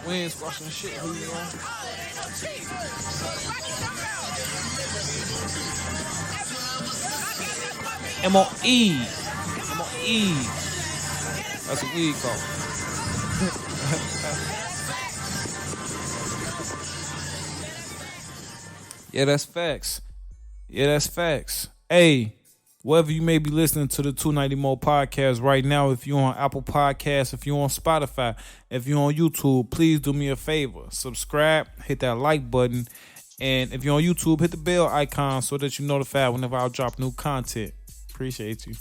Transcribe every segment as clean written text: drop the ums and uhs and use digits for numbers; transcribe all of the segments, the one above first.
wind squashing shit. Who you on? MOE. MOE. That's what weed called. Yeah, that's facts. Yeah, that's facts. Hey, wherever you may be listening to the 290 Mo podcast right now, if you're on Apple Podcasts, if you're on Spotify, if you're on YouTube, please do me a favor. Subscribe, hit that like button, and if you're on YouTube, hit the bell icon so that you're notified whenever I drop new content. Appreciate you.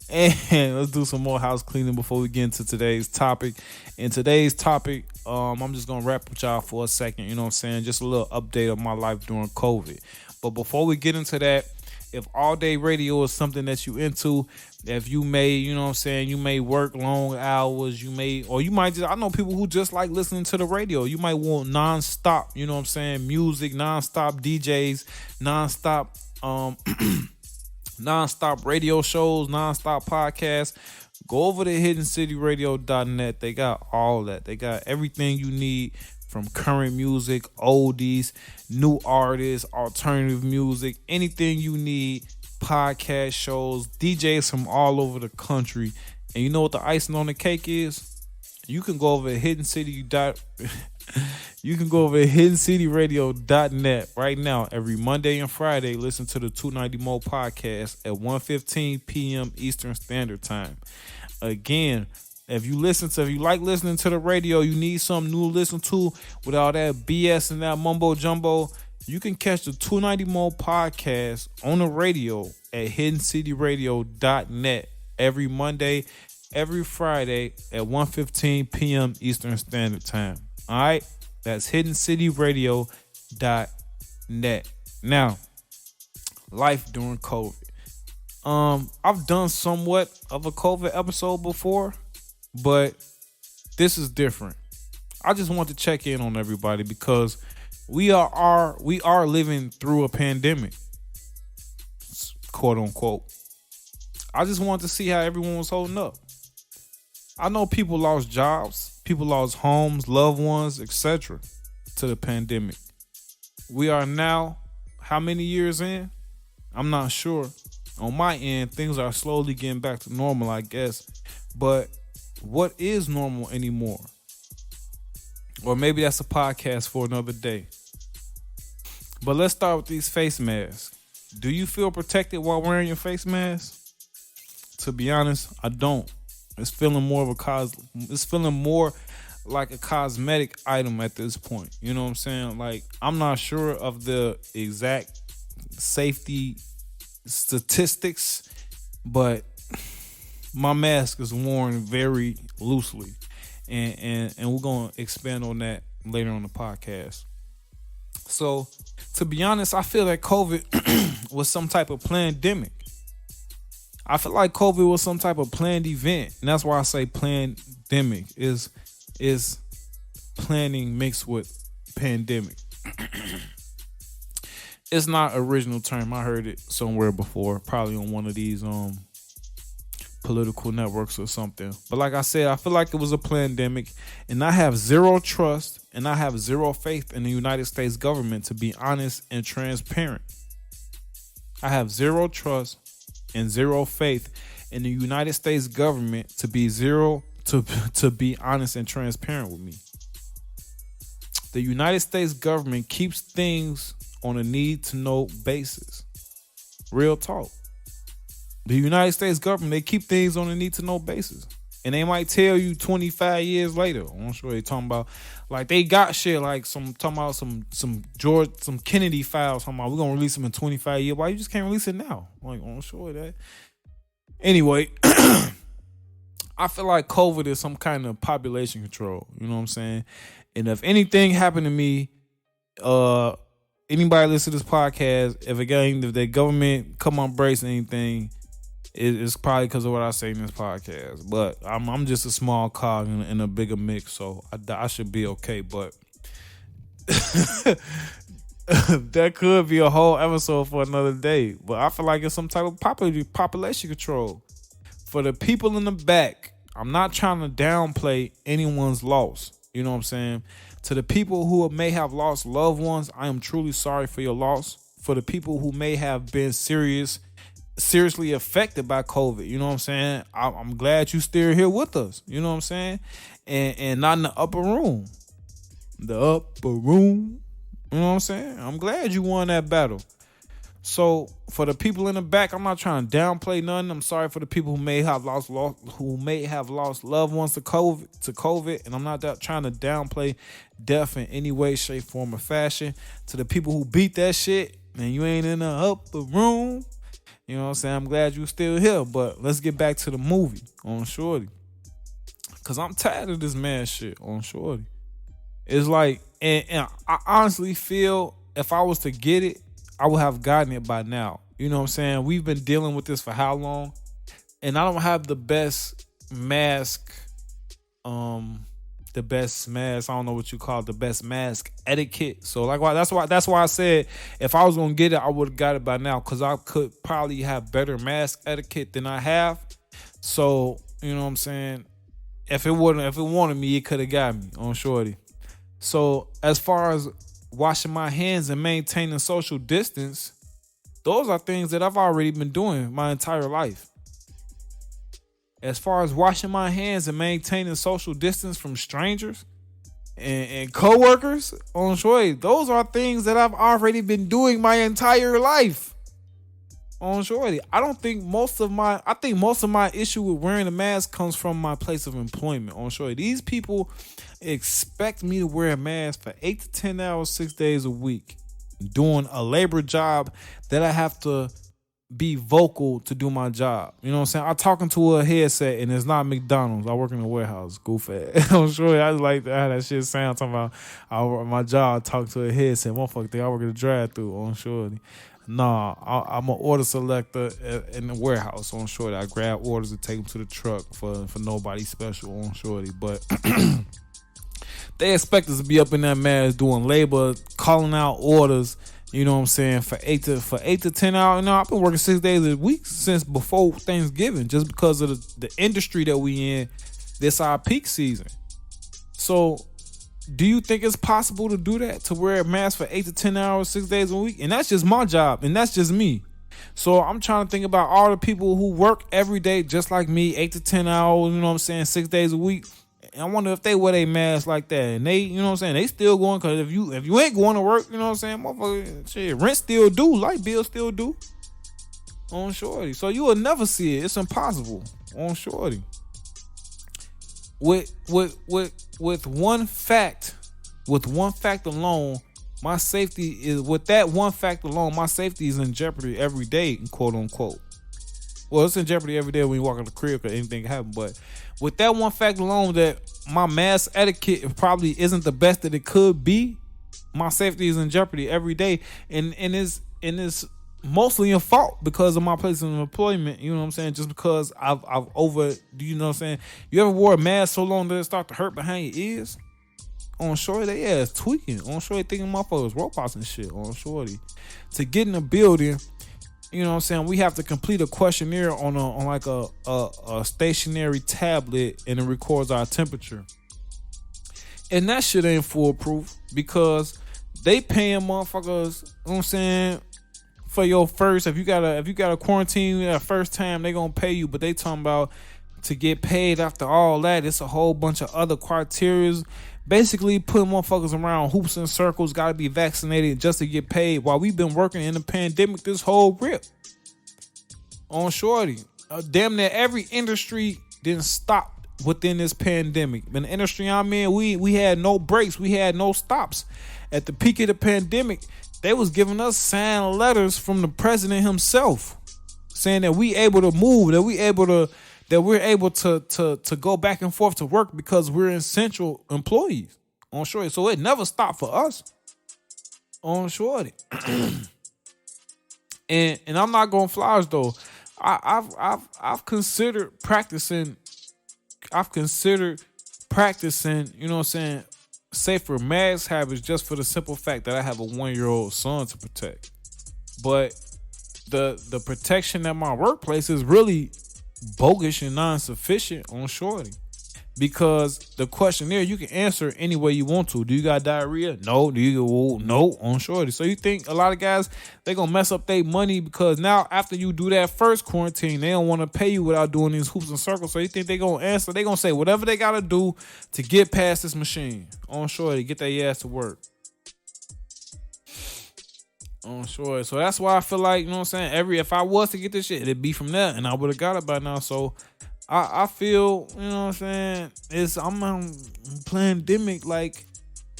And let's do some more house cleaning before we get into today's topic. In today's topic, I'm just going to rap with y'all for a second, you know what I'm saying? Just a little update of my life during COVID. But before we get into that, if all day radio is something that you into, if you may, you know what I'm saying, you may work long hours, you might just, I know people who just like listening to the radio. You might want nonstop, you know what I'm saying, music, nonstop DJs, nonstop, nonstop radio shows, nonstop podcasts. Go over to hiddencityradio.net. They got all that. They got everything you need from current music, oldies, new artists, alternative music, anything you need, podcast shows, DJs from all over the country. And you know what the icing on the cake is? You can go over to hiddencityradio.net right now. Every Monday and Friday, listen to the 290 Mo podcast at 1:15 p.m. Eastern Standard Time. Again, if you like listening to the radio, you need something new to listen to with all that BS and that mumbo jumbo, you can catch the 290 Mo podcast on the radio at hiddencityradio.net every Monday, every Friday at 1:15 p.m. Eastern Standard Time. All right? That's hiddencityradio.net. Now, life during COVID. I've done somewhat of a COVID episode before, but this is different. I just want to check in on everybody because we are living through a pandemic, quote unquote. I just wanted to see how everyone was holding up. I know people lost jobs, people lost homes, loved ones, etc. to the pandemic. We are now, how many years in? I'm not sure. On my end, things are slowly getting back to normal, I guess. But what is normal anymore? Or maybe that's a podcast for another day. But let's start with these face masks. Do you feel protected while wearing your face mask? To be honest, I don't. It's feeling more like a cosmetic item at this point. You know what I'm saying? Like, I'm not sure of the exact safety statistics, but my mask is worn very loosely, and we're gonna expand on that later on the podcast. So, to be honest, I feel that COVID was some type of plandemic. I feel like COVID was some type of planned event, and that's why I say plandemic is planning mixed with pandemic. It's not original term. I heard it somewhere before, probably on one of these political networks or something. But like I said, I feel like it was a plandemic, and I have zero trust and I have zero faith in the United States government, to be honest and transparent. I have zero trust and zero faith in the United States government to be honest and transparent with me. The United States government keeps things on a need-to-know basis. Real talk. The United States government, they keep things on a need-to-know basis. And they might tell you 25 years later. I'm sure they talking about, like, they got shit like some Kennedy files. Talking about, we're going to release them in 25 years. Why you just can't release it now? Like, I'm sure that. Anyway, I feel like COVID is some kind of population control. You know what I'm saying? And if anything happened to me, anybody listen to this podcast, if the government come on brace anything, it's probably because of what I say in this podcast. But I'm just a small cog in a bigger mix, so I should be okay. But that could be a whole episode for another day. But I feel like it's some type of population control. For the people in the back, I'm not trying to downplay anyone's loss. You know what I'm saying? To the people who may have lost loved ones, I am truly sorry for your loss. For the people who may have been seriously affected by COVID, you know what I'm saying? I'm glad you still here with us. You know what I'm saying? And not in the upper room. The upper room. You know what I'm saying? I'm glad you won that battle. So for the people in the back, I'm not trying to downplay nothing. I'm sorry for the people who may have lost loved ones to COVID, and I'm not trying to downplay death in any way, shape, form, or fashion. To the people who beat that shit, man, you ain't in the upper room. You know what I'm saying? I'm glad you still here, but let's get back to the movie on Shorty. Cause I'm tired of this man shit on Shorty. It's like, and I honestly feel if I was to get it, I would have gotten it by now. You know what I'm saying? We've been dealing with this for how long? And I don't have the best mask, I don't know what you call it, the best mask etiquette. So that's why I said if I was gonna get it, I would have got it by now, because I could probably have better mask etiquette than I have. So, you know what I'm saying? If it wanted me, it could have got me on Shorty. So as far as washing my hands and maintaining social distance, those are things that I've already been doing my entire life. As far as washing my hands and maintaining social distance from strangers and coworkers on Shorty, those are things that I've already been doing my entire life on Shorty. I think most of my issue with wearing a mask comes from my place of employment on Shorty. These people expect me to wear a mask for 8 to 10 hours, 6 days a week, doing a labor job that I have to be vocal to do my job. You know what I'm saying? I'm talking to a headset and it's not McDonald's. I work in a warehouse. Goof ass. I'm sure I like how that shit sound. Talking about my job, talking to a headset. Motherfucker think I work in a drive-thru on Shorty. Nah, I'm an order selector in the warehouse on Shorty. I grab orders and take them to the truck for nobody special on Shorty. But they expect us to be up in that mask doing labor, calling out orders, you know what I'm saying, for 8 to 10 hours. I've been working 6 days a week since before Thanksgiving, just because of the industry that we in. This our peak season. So do you think it's possible to do that, to wear a mask for 8 to 10 hours, 6 days a week? And that's just my job, and that's just me. So I'm trying to think about all the people who work every day just like me, 8 to 10 hours, you know what I'm saying, 6 days a week. And I wonder if they wear their mask like that. And they, you know what I'm saying, they still going, because if you ain't going to work, you know what I'm saying, motherfucker, shit, rent still due, light bill still due on Shorty. So you will never see it. It's impossible on Shorty. With one fact alone, my safety is in jeopardy every day, quote unquote. Well, it's in jeopardy every day when you walk in the crib because anything can happen. But with that one fact alone, that my mask etiquette probably isn't the best that it could be, my safety is in jeopardy every day, and it's mostly your fault because of my place of employment. You know what I'm saying? Just because I've you know what I'm saying? You ever wore a mask so long that it start to hurt behind your ears? On Shorty, they ass tweaking. On Shorty, thinking motherfuckers robots and shit. On Shorty, to get in the building, you know what I'm saying, we have to complete a questionnaire on like a stationary tablet, and it records our temperature. And that shit ain't foolproof, because they paying motherfuckers, you know what I'm saying, for your first, if you got a quarantine that first time, they gonna pay you, but they talking about to get paid after all that, it's a whole bunch of other criterias. Basically putting motherfuckers around hoops and circles, gotta be vaccinated just to get paid, while we've been working in the pandemic this whole rip. On Shorty, damn near every industry didn't stop within this pandemic. In the industry I'm in, we had no breaks, we had no stops. At the peak of the pandemic, they was giving us signed letters from the president himself saying that we able to move, that we're able to go back and forth to work because we're essential employees on Shorty. So it never stopped for us on Shorty. and I'm not going flowers though. I've considered practicing, you know what I'm saying, safer mask habits, just for the simple fact that I have a 1-year-old son to protect. But the protection at my workplace is really bogus and non-sufficient on Shorty. Because the questionnaire, you can answer any way you want to. Do you got diarrhea? No. Do you no on shorty? So you think a lot of guys, they gonna mess up their money because now after you do that first quarantine, they don't want to pay you without doing these hoops and circles. So you think they gonna answer? They gonna say whatever they gotta do to get past this machine on shorty, get their ass to work on shorty. So that's why I feel like, you know what I'm saying, if I was to get this shit, it'd be from there, and I would have got it by now. So I feel, you know what I'm saying, I'm Plandimic, like,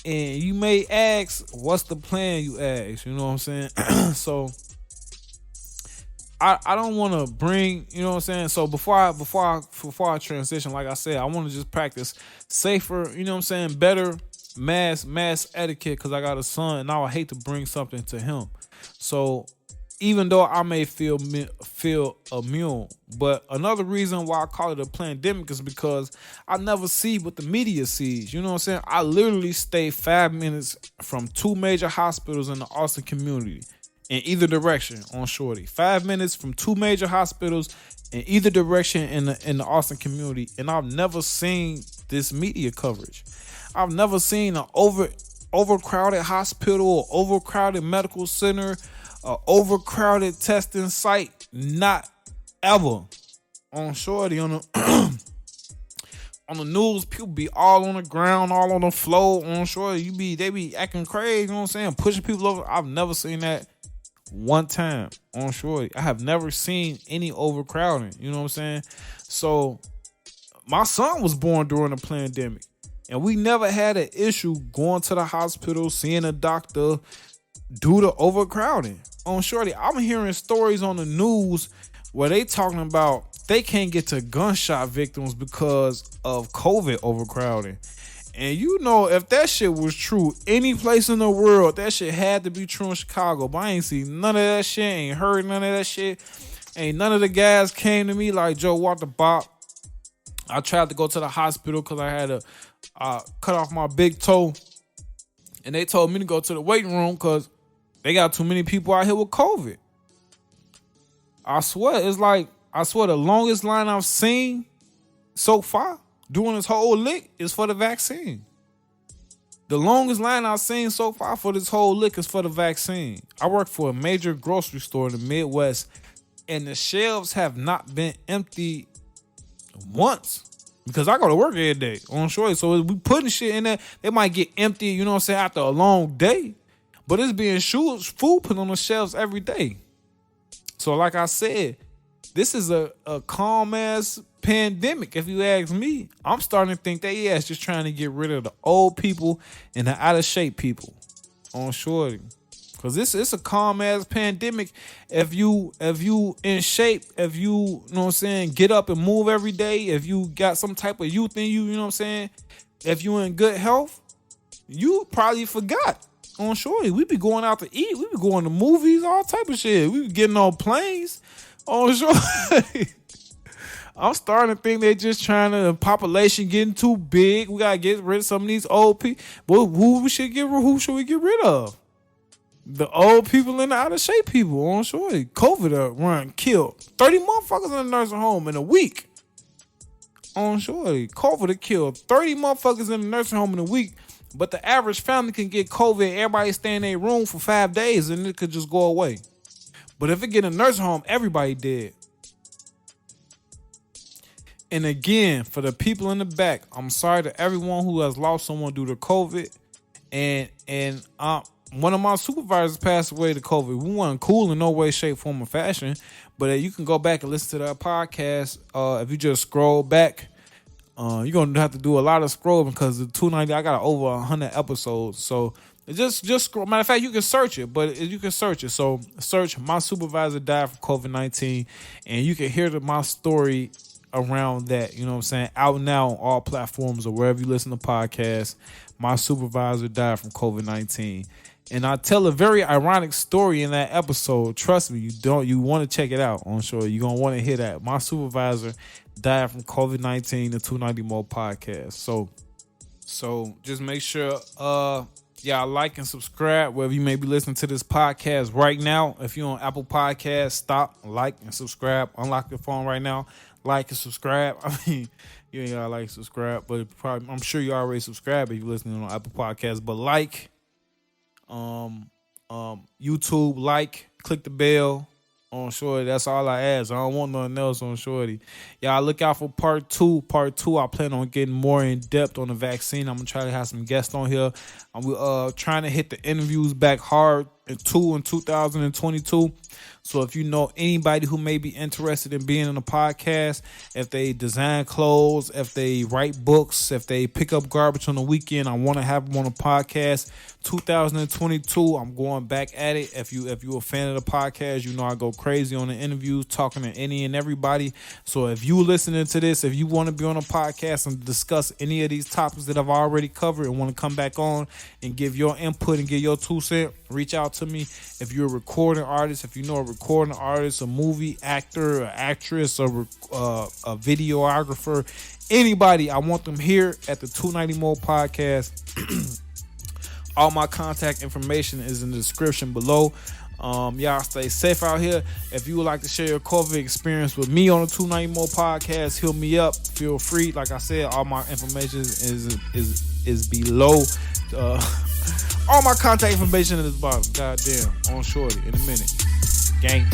and you may ask, what's the plan, you ask, you know what I'm saying? So I don't want to bring, you know what I'm saying? So before I transition, like I said, I want to just practice safer, you know what I'm saying, better mass etiquette, because I got a son and I would hate to bring something to him. So even though I may feel immune, but another reason why I call it a pandemic is because I never see what the media sees. You know what I'm saying? I literally stay 5 minutes from 2 major hospitals in the Austin community in either direction on shorty. 5 minutes from 2 major hospitals in either direction in the Austin community, and I've never seen this media coverage. I've never seen an overcrowded hospital or overcrowded medical center, overcrowded testing site. Not ever on shorty. On the on the news, people be all on the ground, all on the floor on shorty. They be acting crazy, you know what I'm saying, pushing people over. I've never seen that one time on shorty. I have never seen any overcrowding, you know what I'm saying? So my son was born during the pandemic, and we never had an issue going to the hospital, seeing a doctor due to overcrowding on shorty. I'm hearing stories on the news where they talking about they can't get to gunshot victims because of COVID overcrowding. And you know, if that shit was true any place in the world, that shit had to be true in Chicago. But I ain't seen none of that shit, ain't heard none of that shit. Ain't none of the guys came to me like, Joe, what the bop? I tried to go to the hospital because I had to cut off my big toe. And they told me to go to the waiting room because they got too many people out here with COVID. I swear the longest line I've seen so far during this whole lick is for the vaccine. The longest line I've seen so far for this whole lick is for the vaccine. I work for a major grocery store in the Midwest, and the shelves have not been empty once. Because I go to work every day on short. So we putting shit in there, they might get empty, you know what I'm saying, after a long day. But it's being food put on the shelves every day. So like I said, this is a calm ass pandemic, if you ask me. I'm starting to think they ass just trying to get rid of the old people and the out of shape people on shorty. Cause this is a calm ass pandemic. If you in shape, if you know what I'm saying, get up and move every day, if you got some type of youth in you, you know what I'm saying, if you in good health, you probably forgot on shorty. We be going out to eat, we be going to movies, all type of shit. We be getting on planes on shorty. I'm starting to think they just trying to, the population getting too big. We gotta get rid of some of these old people. But who should we get rid of? The old people and the out of shape people on shorty. COVID run killed 30 motherfuckers in a nursing home in a week on shorty. COVID killed 30 motherfuckers in a nursing home in a week. But the average family can get COVID. Everybody stay in their room for 5 days and it could just go away. But if it get in a nursing home, everybody dead. And again, for the people in the back, I'm sorry to everyone who has lost someone due to COVID. And one of my supervisors passed away to COVID. We weren't cool in no way, shape, form, or fashion. But you can go back and listen to that podcast. If you just scroll back, you're going to have to do a lot of scrolling because the 290, I got over 100 episodes. So just scroll. Matter of fact, you can search it, but you can search it. So search "My Supervisor Died from COVID-19" and you can hear my story around that, you know what I'm saying, out now on all platforms or wherever you listen to podcasts. My supervisor died from COVID-19. And I tell a very ironic story in that episode. Trust me, you want to check it out. I'm sure you're going to want to hear that. My supervisor died from COVID-19, the 290 Mo podcast. So just make sure Y'all like and subscribe wherever you may be listening to this podcast right now. If you're on Apple Podcasts, stop, like, and subscribe. Unlock your phone right now. Like and subscribe. I mean, you ain't gotta like and subscribe, but probably I'm sure you already subscribed if you're listening on Apple Podcasts. But like, YouTube, like, click the bell on Shorty. That's all I ask. I don't want nothing else on Shorty. Y'all look out for part two. Part two, I plan on getting more in depth on the vaccine. I'm gonna try to have some guests on here. I'm trying to hit the interviews back hard in 2022. So if you know anybody who may be interested in being in a podcast, if they design clothes, if they write books, if they pick up garbage on the weekend, I want to have them on a podcast. 2022, I'm going back at it. If you're a fan of the podcast, you know I go crazy on the interviews, talking to any and everybody. So if you listening to this, if you want to be on a podcast and discuss any of these topics that I've already covered and want to come back on and give your input and give your 2 cents, reach out to me. If you're a recording artist, if you know a recording artist, a movie actor, an actress, a videographer, anybody, I want them here at the 290 More podcast. All my contact information is in the description below. Y'all stay safe out here. If you would like to share your COVID experience with me on the 290 More podcast, hit me up. Feel free. Like I said, all my information is below. All my contact information is bottom. Goddamn. On Shorty in a minute. Gang.